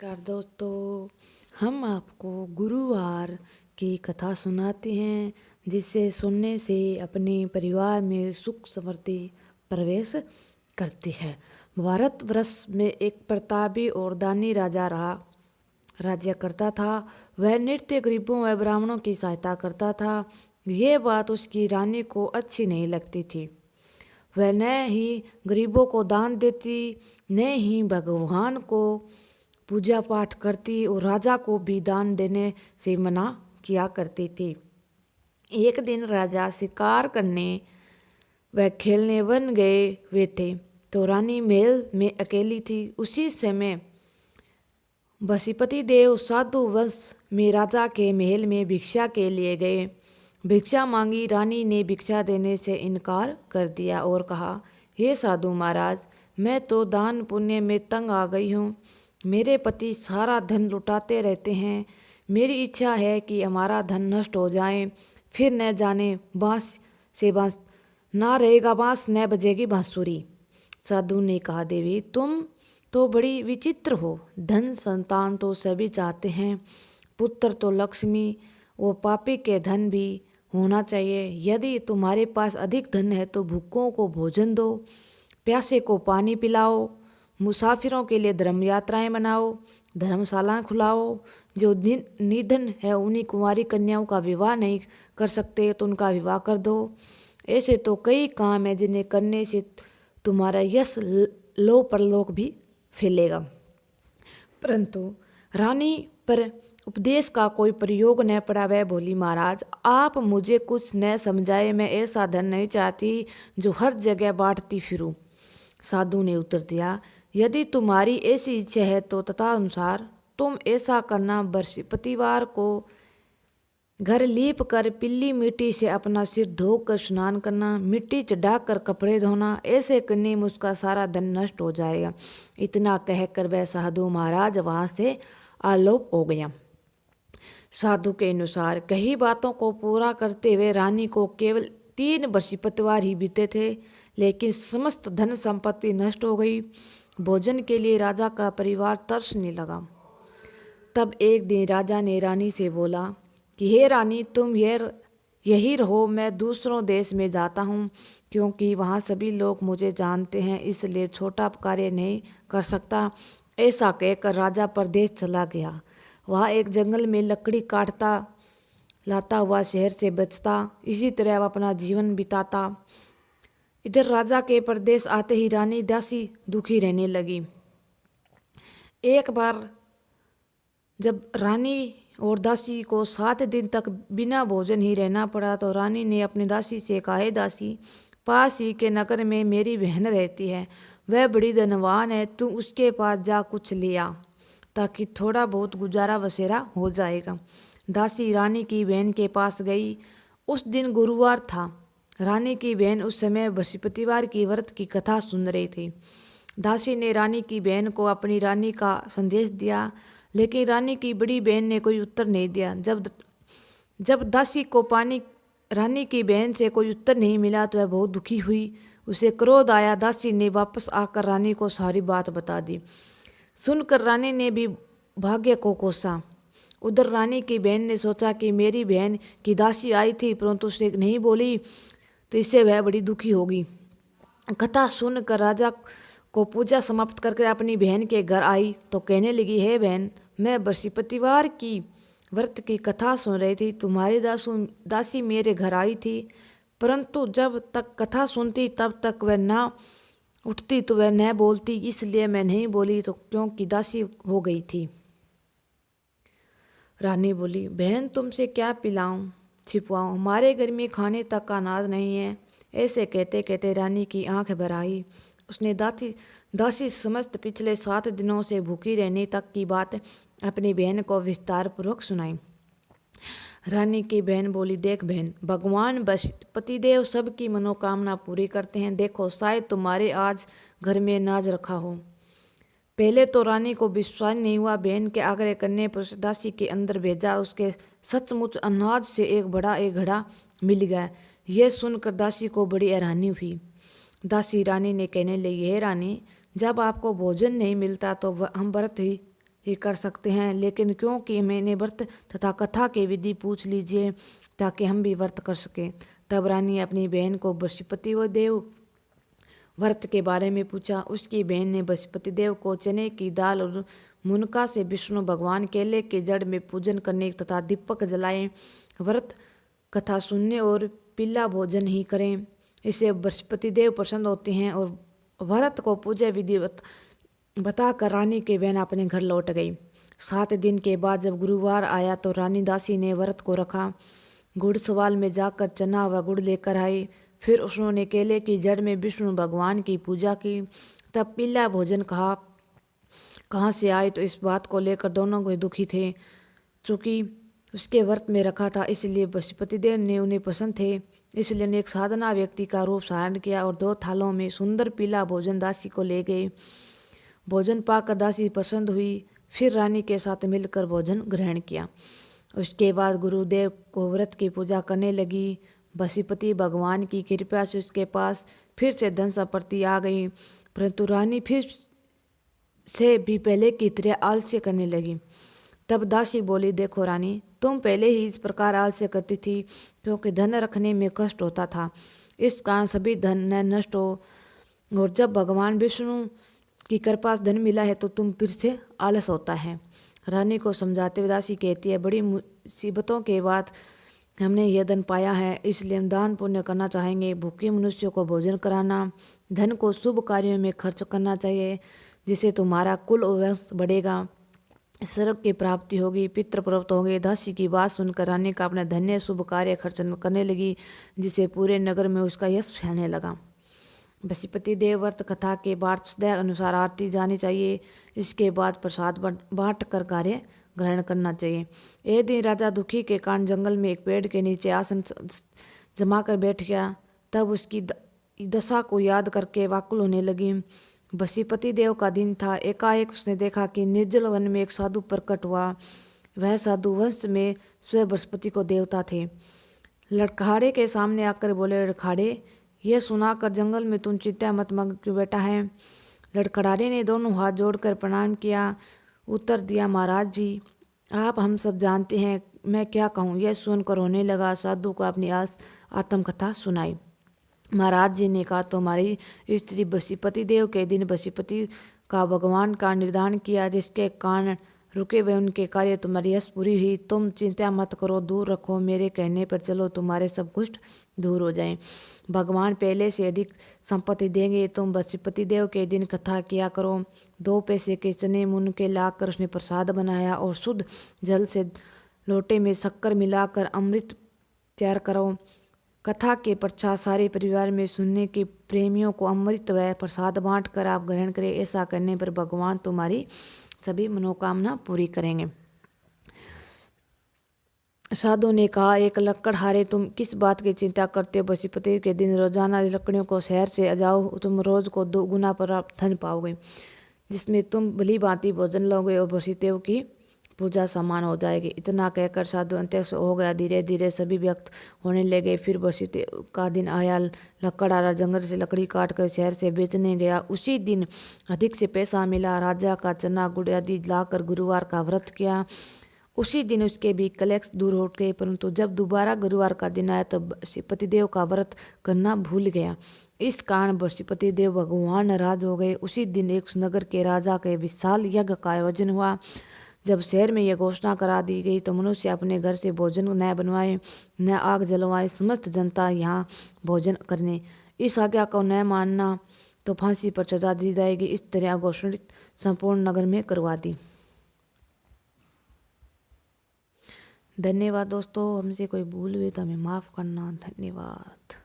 नमस्कार दोस्तों, हम आपको गुरुवार की कथा सुनाते हैं जिसे सुनने से अपने परिवार में सुख समृद्धि प्रवेश करती है। भारतवर्ष में एक प्रतापी और दानी राजा राज्य करता था। वह नित्य गरीबों व ब्राह्मणों की सहायता करता था। ये बात उसकी रानी को अच्छी नहीं लगती थी। वह न ही गरीबों को दान देती, न ही भगवान को पूजा पाठ करती और राजा को भी दान देने से मना किया करती थी। एक दिन राजा शिकार करने व खेलने वन गए हुए थे तो रानी महल में अकेली थी। उसी समय बसीपति देव साधु वंश में राजा के महल में भिक्षा के लिए गए। भिक्षा मांगी। रानी ने भिक्षा देने से इनकार कर दिया और कहा, हे साधु महाराज, मैं तो दान पुण्य में तंग आ गई हूँ। मेरे पति सारा धन लुटाते रहते हैं। मेरी इच्छा है कि हमारा धन नष्ट हो जाए, फिर न जाने बांस से बांस ना रहेगा बांस, न बजेगी बांसुरी। साधु ने कहा, देवी तुम तो बड़ी विचित्र हो। धन संतान तो सभी चाहते हैं, पुत्र तो लक्ष्मी और पापी के धन भी होना चाहिए। यदि तुम्हारे पास अधिक धन है तो भूखों को भोजन दो, प्यासे को पानी पिलाओ, मुसाफिरों के लिए धर्म यात्राएं बनाओ, धर्मशालाएं खुलाओ। जो निधन है उन्हीं कुंवारी कन्याओं का विवाह नहीं कर सकते तो उनका विवाह कर दो। ऐसे तो कई काम हैं जिन्हें करने से तुम्हारा यश लो परलोक भी फैलेगा। परंतु रानी पर उपदेश का कोई प्रयोग न पड़ा। वह बोली, महाराज आप मुझे कुछ न समझाए, मैं ऐसा धन नहीं चाहती जो हर जगह बांटती फिरूं। साधु ने उत्तर दिया, यदि तुम्हारी ऐसी इच्छा है तो तथा अनुसार तुम ऐसा करना। बृहस्पतिवार को घर लीप कर पिल्ली मिट्टी से अपना सिर धोकर स्नान करना, मिट्टी चढ़ाकर कपड़े धोना। ऐसे करने में उसका सारा धन नष्ट हो जाएगा। इतना कहकर वह साधु महाराज वहाँ से आलोप हो गया। साधु के अनुसार कई बातों को पूरा करते हुए रानी को केवल 3 बृहस्पतिवार ही बीते थे, लेकिन समस्त धन संपत्ति नष्ट हो गई। भोजन के लिए राजा का परिवार तरसने लगा। तब एक दिन राजा ने रानी से बोला कि हे रानी, तुम यही रहो, मैं दूसरों देश में जाता हूँ, क्योंकि वहाँ सभी लोग मुझे जानते हैं, इसलिए छोटा कार्य नहीं कर सकता। ऐसा कहकर राजा परदेश चला गया। वहाँ एक जंगल में लकड़ी काटता लाता हुआ शहर से बचता। इसी तरह वह अपना जीवन बिताता। इधर राजा के परदेश आते ही रानी दासी दुखी रहने लगी। एक बार जब रानी और दासी को 7 दिन तक बिना भोजन ही रहना पड़ा तो रानी ने अपनी दासी से कहा, हे दासी, पास ही के नगर में मेरी बहन रहती है, वह बड़ी धनवान है, तू उसके पास जा कुछ ले आ, ताकि थोड़ा बहुत गुजारा वसेरा हो जाएगा। दासी रानी की बहन के पास गई। उस दिन गुरुवार था। रानी की बहन उस समय बृहस्पतिवार की व्रत की कथा सुन रही थी। दासी ने रानी की बहन को अपनी रानी का संदेश दिया, लेकिन रानी की बड़ी बहन ने कोई उत्तर नहीं दिया। जब दासी को रानी की बहन से कोई उत्तर नहीं मिला तो वह बहुत दुखी हुई। उसे क्रोध आया। दासी ने वापस आकर रानी को सारी बात बता दी। सुनकर रानी ने भी भाग्य को कोसा। उधर रानी की बहन ने सोचा कि मेरी बहन की दासी आई थी परंतु उसे नहीं बोली तो इससे वह बड़ी दुखी होगी। कथा सुनकर राजा को पूजा समाप्त करके अपनी बहन के घर आई तो कहने लगी, हे बहन, मैं बृहस्पतिवार की व्रत की कथा सुन रही थी। तुम्हारी दासी मेरे घर आई थी, परंतु जब तक कथा सुनती तब तक वह ना उठती तो वह न बोलती, इसलिए मैं नहीं बोली तो क्योंकि दासी हो गई थी। रानी बोली, बहन तुमसे क्या पिलाऊं छिपवाऊं, हमारे घर में खाने तक का अनाज नहीं है। ऐसे कहते कहते रानी की आंख भर आई। उसने दासी समस्त पिछले 7 दिनों से भूखी रहने तक की बात अपनी बहन को विस्तार पूर्वक सुनाई। रानी की बहन बोली, देख बहन, भगवान पतिदेव सबकी मनोकामना पूरी करते हैं। देखो, शायद तुम्हारे आज घर में अनाज रखा हो। पहले तो रानी को विश्वास नहीं हुआ। बहन के आग्रह करने पर दासी के अंदर भेजा। उसके सचमुच अनाज से एक बड़ा एक घड़ा मिल गया। यह सुनकर दासी को बड़ी हैरानी हुई। दासी रानी ने कहने लगी, हे रानी, जब आपको भोजन नहीं मिलता तो हम व्रत ही ही कर सकते हैं, लेकिन क्योंकि मैंने व्रत तथा कथा के विधि पूछ लीजिए ताकि हम भी व्रत कर सकें। तब रानी अपनी बहन को बृहस्पति व देव व्रत के बारे में पूछा। उसकी बहन ने बृहस्पति देव को चने की दाल और मुनका से विष्णु भगवान केले के जड़ में पूजन करने तथा दीपक जलाएं, व्रत कथा सुनने और पीला भोजन ही करें। इससे बृहस्पति देव प्रसन्न होते हैं और व्रत को पूजा विधि बताकर रानी की बहन अपने घर लौट गई। 7 दिन के बाद जब गुरुवार आया तो रानी दासी ने व्रत को रखा। घुड़सवाल में जाकर चना व गुड़ लेकर आई। फिर उन्होंने केले की जड़ में विष्णु भगवान की पूजा की। तब पीला भोजन कहाँ से आए तो इस बात को लेकर दोनों को दुखी थे। चूँकि उसके व्रत में रखा था इसलिए बृहस्पति देव ने उन्हें पसंद थे, इसलिए उन्हें एक साधना व्यक्ति का रूप धारण किया और 2 थालों में सुंदर पीला भोजन दासी को ले गए। भोजन पाकर दासी पसंद हुई, फिर रानी के साथ मिलकर भोजन ग्रहण किया। उसके बाद गुरुदेव को व्रत की पूजा करने लगी। बृहस्पति भगवान की कृपा से उसके पास फिर से धन संपत्ति आ गई, परंतु रानी फिर से भी पहले की तरह आलस्य करने लगी। तब दासी बोली, देखो रानी, तुम पहले ही इस प्रकार आलस्य करती थी क्योंकि धन रखने में कष्ट होता था, इस कारण सभी धन न नष्ट हो, और जब भगवान विष्णु की कृपा से धन मिला है तो तुम फिर से आलस होता है। रानी को समझाते हुए दासी कहती है, बड़ी मुसीबतों के बाद हमने यह धन पाया है, इसलिए हम दान पुण्य करना चाहेंगे। भूखे मनुष्यों को भोजन कराना, धन को शुभ कार्यों में खर्च करना चाहिए, जिससे तुम्हारा कुल और वंश बढ़ेगा, स्वर्ग की प्राप्ति होगी, पितृ प्राप्त होंगे। दासी की बात सुनकर रानी का अपना धन्य शुभ कार्य खर्च करने लगी, जिससे पूरे नगर में उसका यश फैलने लगा। बृहस्पति देव व्रत कथा के वार्षिक अनुसार आरती जानी चाहिए। इसके बाद प्रसाद बांट कर कार्य ग्रहण करना चाहिए। एक दिन राजा दुखी के कारण जंगल में एक पेड़ के नीचे आसन जमा कर बैठ गया। तब उसकी दशा को याद करके व्याकुल होने लगी। बृहस्पति देव का दिन था। एकाएक उसने देखा कि निर्जल वन में एक साधु प्रकट हुआ। वह साधु वंश में स्वयं बृहस्पति को देवता थे। लड़खड़े के सामने आकर बोले, लड़खड़े, यह सुनाकर जंगल में तुम चिंता मत मग्न क्यों बैठा है? लड़खड़ारे ने दोनों हाथ जोड़कर प्रणाम किया। उत्तर दिया, महाराज जी, आप हम सब जानते हैं, मैं क्या कहूँ। यह सुनकर रोने लगा। साधु को अपनी आत्मकथा सुनाई। महाराज जी ने कहा, तुम्हारी स्त्री बृहस्पति देव के दिन बृहस्पति का भगवान का निर्धारण किया, जिसके कारण रुके हुए उनके कार्य तुम्हारी यश पूरी हुई। तुम चिंता मत करो, दूर रखो, मेरे कहने पर चलो, तुम्हारे सब कुछ दूर हो जाएं। भगवान पहले से अधिक संपत्ति देंगे। तुम बृहस्पति देव के दिन कथा किया करो। 2 पैसे के चने मुनके लाकर उसने प्रसाद बनाया और शुद्ध जल से लोटे में शक्कर मिलाकर अमृत तैयार करो। कथा के पश्चात सारे परिवार में सुनने के प्रेमियों को अमृत व प्रसाद बांट कर आप ग्रहण करें। ऐसा करने पर भगवान तुम्हारी सभी मनोकामना पूरी करेंगे। साधु ने कहा, एक लकड़हारे, तुम किस बात की चिंता करते हो? बृहस्पति के दिन रोजाना लकड़ियों को शहर से जाओ, तुम रोज को 2 गुना प्राप्त धन पाओगे, जिसमें तुम भली भांति भोजन लोगे और बृहस्पति की पूजा समान हो जाएगी। इतना कहकर साधु अंत्येष्ट हो गया। धीरे धीरे सभी व्यक्त होने लगे। फिर बृहस्पति का दिन आया। लकड़हारा जंगल से लकड़ी काट कर शहर से बेचने गया। उसी दिन अधिक से पैसा मिला। राजा का चना गुड़ आदि लाकर गुरुवार का व्रत किया। उसी दिन उसके भी कलेश दूर हो गए, परंतु जब दोबारा गुरुवार का दिन आया तो बृहस्पति देव का व्रत करना भूल गया। इस कारण बृहस्पति देव भगवान नाराज हो गए। उसी दिन एक नगर के राजा के विशाल यज्ञ का आयोजन हुआ। जब शहर में यह घोषणा करा दी गई तो मनुष्य अपने घर से भोजन न बनवाए, न आग जलवाए, समस्त जनता यहाँ भोजन करने। इस आज्ञा को न मानना तो फांसी पर सजा दी जाएगी। इस तरह घोषणा संपूर्ण नगर में करवा दी। धन्यवाद दोस्तों। हमसे कोई भूल हुई तो हमें माफ़ करना। धन्यवाद।